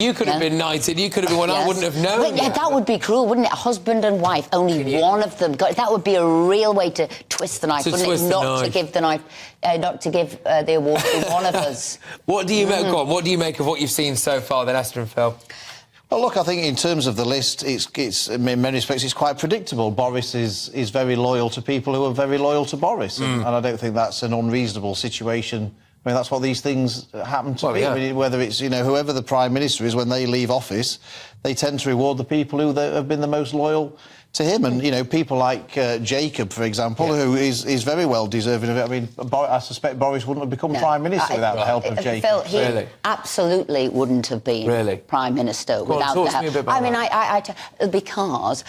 You could have been knighted, you could have been one, I wouldn't have known. But, yeah, that would be cruel, wouldn't it? Husband and wife, only one of them. That would be a real way to twist the knife, wouldn't it? Not to give the knife, not to give the award to one of us. What do you make? Go on, what do you make of what you've seen so far, then, Esther and Phil? Well, look, I think in terms of the list, it's in many respects, it's quite predictable. Boris is very loyal to people who are very loyal to Boris, and I don't think that's an unreasonable situation. I mean, that's what these things happen to be. Yeah. I mean, whether it's, you know, whoever the Prime Minister is, when they leave office, they tend to reward the people who have been the most loyal to him. And, you know, people like Jacob, for example, who is very well deserving of it. I mean, I suspect Boris wouldn't have become Prime Minister without the help of Jacob. Phil, he absolutely wouldn't have been Prime Minister without the help. I mean, because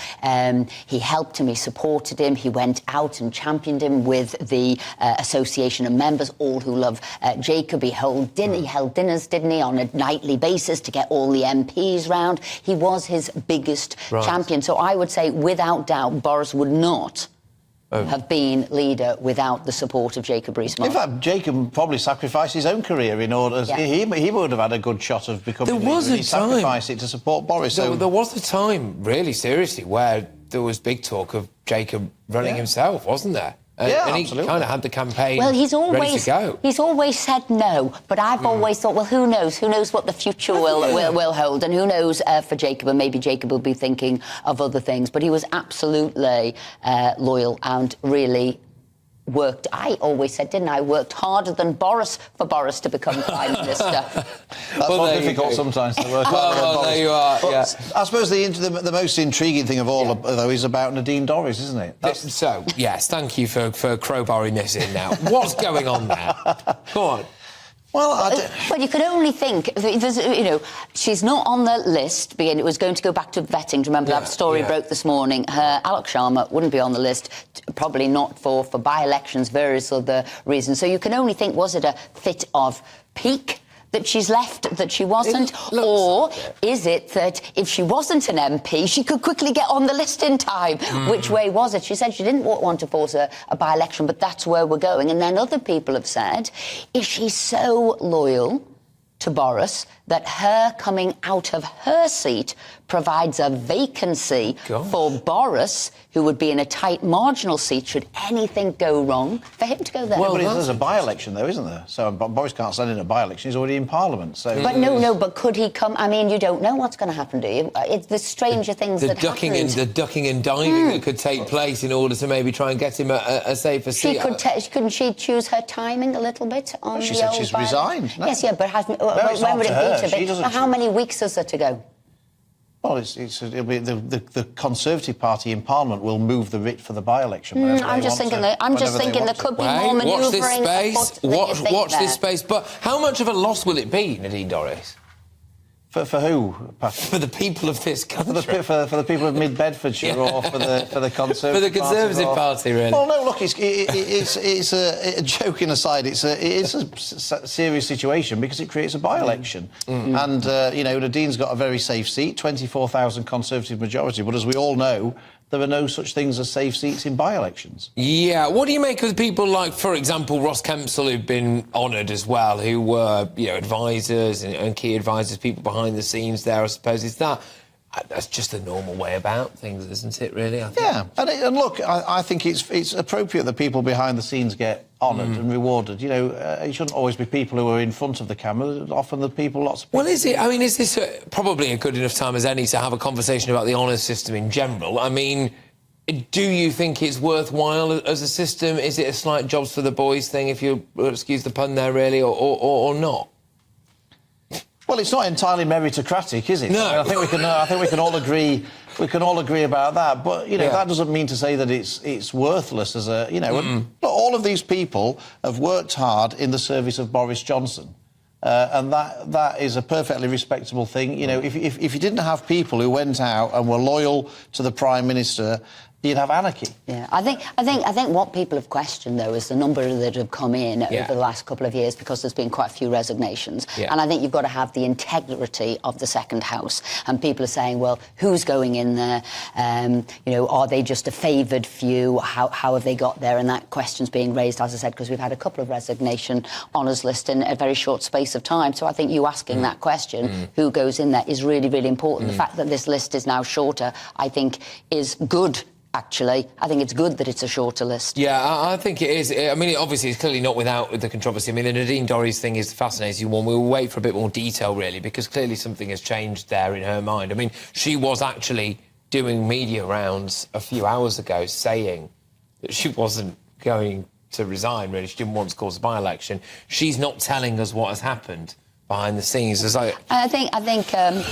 he helped him, he supported him, he went out and championed him with the association of members, all who love Jacob. He held dinners, didn't he, on a nightly basis to get all the MPs round. He was his biggest champion. So I would say, without doubt, Boris would not have been leader without the support of Jacob Rees-Mogg. In fact, Jacob probably sacrificed his own career in order... He would have had a good shot of becoming leader. There was a time... He sacrificed it to support Boris. There was a time, really, seriously, where there was big talk of Jacob running himself, wasn't there? And he kind of had the campaign ready to go. He's always said no, but I've always thought, well, who knows? Who knows what the future will hold? And who knows for Jacob? And maybe Jacob will be thinking of other things. But he was absolutely loyal and really worked. I always said, didn't I, worked harder than Boris for Boris to become Prime Minister. That's more difficult sometimes to work harder than Boris. There you are, I suppose the most intriguing thing of all, though, is about Nadine Dorries, isn't it? So, yes, thank you for crowbarring this in now. What's going on there? Go on. Well, you could only think, you know, she's not on the list, it was going to go back to vetting. Do you remember that story broke this morning? Alok Sharma wouldn't be on the list, probably not for by-elections, various other reasons. So you can only think, was it a fit of pique that she's left, that she wasn't? Or is it that if she wasn't an MP, she could quickly get on the list in time? Which way was it? She said she didn't want to force a by-election, but that's where we're going. And then other people have said, is she so loyal to Boris that her coming out of her seat provides a vacancy for Boris, who would be in a tight marginal seat should anything go wrong, for him to go there? Well, there's a by-election, though, isn't there? So Boris can't stand in a by-election. He's already in Parliament. So. But but could he come? I mean, you don't know what's going to happen, do you? It's the stranger things that happen. The ducking and diving that could take place in order to maybe try and get him a safer seat. Couldn't she choose her timing a little bit on she said she's resigned. No. Yes, but when would it be? How many weeks is there to go? Well, it'll be the Conservative Party in Parliament will move the writ for the by-election. I'm just thinking there could be more manoeuvring. Watch this space. But how much of a loss will it be, Nadine Dorries? For who, Patrick? For the people of this country. For the people of Mid-Bedfordshire or for the Conservative For the Conservative Party, really. Well, no, look, it's a joking aside, it's a serious situation because it creates a by-election. And, you know, Nadine's got a very safe seat, 24,000 Conservative majority, but as we all know, there are no such things as safe seats in by-elections. Yeah. What do you make of people like, for example, Ross Kempsell, who've been honoured as well, who were, you know, advisors and key advisors, people behind the scenes there, I suppose? That's just a normal way about things, isn't it, really? I think. Yeah. And look, I think it's appropriate that people behind the scenes get honoured and rewarded. You know, it shouldn't always be people who are in front of the camera. Often the people, lots of people... Well, is this probably a good enough time as any to have a conversation about the honours system in general? I mean, do you think it's worthwhile as a system? Is it a slight jobs for the boys thing, if you excuse the pun there, really, or not? Well, it's not entirely meritocratic, is it? No. I think we can all agree. We can all agree about that. But you know, that doesn't mean to say that it's worthless as a and all of these people have worked hard in the service of Boris Johnson. And that is a perfectly respectable thing. You know, if you didn't have people who went out and were loyal to the Prime Minister you'd have anarchy. Yeah, I think what people have questioned though is the number that have come in over the last couple of years, because there's been quite a few resignations, and I think you've got to have the integrity of the second house. And people are saying, well, who's going in there? You know, are they just a favoured few? How have they got there? And that question's being raised, as I said, because we've had a couple of resignation honours list in a very short space of time. So I think you asking that question, who goes in there, is really, really important. The fact that this list is now shorter, I think, is good. Actually, I think it's good that it's a shorter list. Yeah, I think it is. I mean, obviously, it's clearly not without the controversy. I mean, the Nadine Dorries thing is the fascinating one. We'll wait for a bit more detail, really, because clearly something has changed there in her mind. I mean, she was actually doing media rounds a few hours ago saying that she wasn't going to resign, really. She didn't want to cause a by-election. She's not telling us what has happened behind the scenes. As I think Ben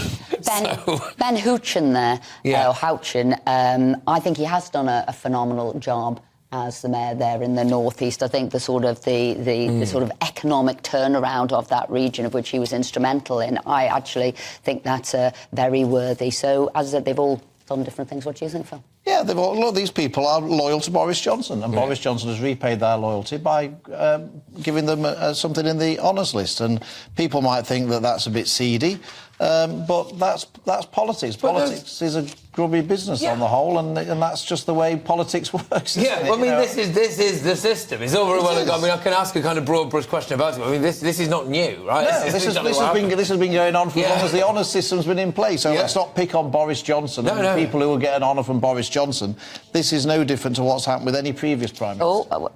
Houchen there, or Houchen, I think he has done a phenomenal job as the mayor there in the northeast. I think the sort of the sort of economic turnaround of that region, of which he was instrumental in, I actually think that's very worthy. So, as I said, they've all done different things. What do you think, Phil? Yeah, a lot of these people are loyal to Boris Johnson, and Boris Johnson has repaid their loyalty by giving them something in the honours list. And people might think that that's a bit seedy, but that's politics. Politics is a grubby business on the whole, and that's just the way politics works. Yeah, well, I mean, this is the system. It's all very well ago. I mean, I can ask a kind of broad brush question about it. I mean, this is not new, right? No, this has been going on for as long as the honours system's been in place. So let's not pick on Boris Johnson and people who will get an honour from Boris Johnson. This is no different to what's happened with any previous Prime Minister.